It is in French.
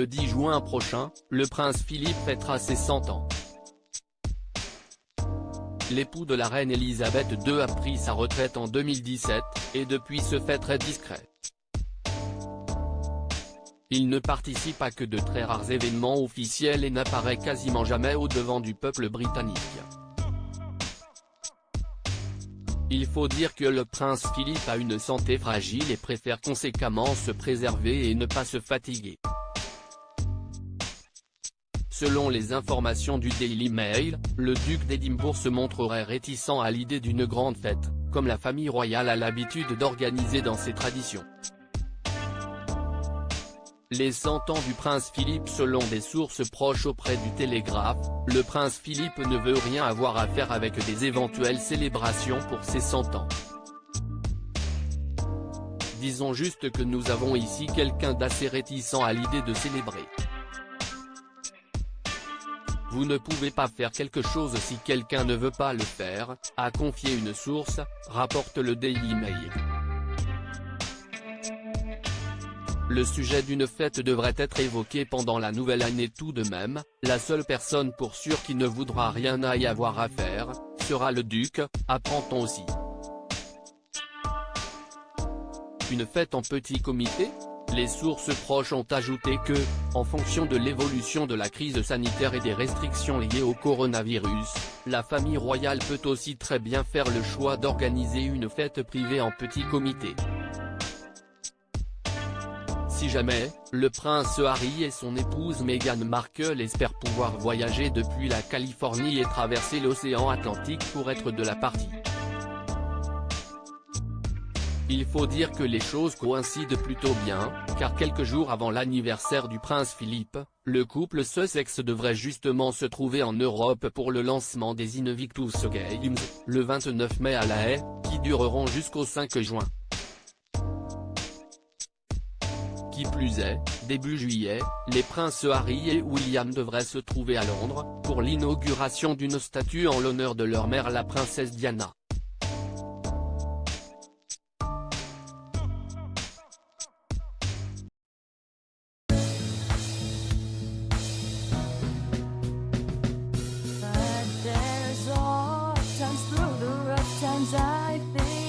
Le 10 juin prochain, le prince Philippe fêtera ses 100 ans. L'époux de la reine Elisabeth II a pris sa retraite en 2017, et depuis se fait très discret. Il ne participe à que de très rares événements officiels et n'apparaît quasiment jamais au devant du peuple britannique. Il faut dire que le prince Philippe a une santé fragile et préfère conséquemment se préserver et ne pas se fatiguer. Selon les informations du Daily Mail, le duc d'Édimbourg se montrerait réticent à l'idée d'une grande fête, comme la famille royale a l'habitude d'organiser dans ses traditions. Les 100 ans du prince Philippe. Selon des sources proches auprès du Télégraphe, le prince Philippe ne veut rien avoir à faire avec des éventuelles célébrations pour ses 100 ans. Disons juste que nous avons ici quelqu'un d'assez réticent à l'idée de célébrer. Vous ne pouvez pas faire quelque chose si quelqu'un ne veut pas le faire, a confié une source, rapporte le Daily Mail. Le sujet d'une fête devrait être évoqué pendant la nouvelle année tout de même. La seule personne pour sûr qui ne voudra rien à y avoir à faire, sera le duc, apprend-on aussi. Une fête en petit comité ? Les sources proches ont ajouté que, en fonction de l'évolution de la crise sanitaire et des restrictions liées au coronavirus, la famille royale peut aussi très bien faire le choix d'organiser une fête privée en petit comité. Si jamais, le prince Harry et son épouse Meghan Markle espèrent pouvoir voyager depuis la Californie et traverser l'océan Atlantique pour être de la partie. Il faut dire que les choses coïncident plutôt bien, car quelques jours avant l'anniversaire du prince Philippe, le couple Sussex devrait justement se trouver en Europe pour le lancement des Invictus Games, le 29 mai à La Haye, qui dureront jusqu'au 5 juin. Qui plus est, début juillet, les princes Harry et William devraient se trouver à Londres, pour l'inauguration d'une statue en l'honneur de leur mère la princesse Diana. But there's all times through the rough times I think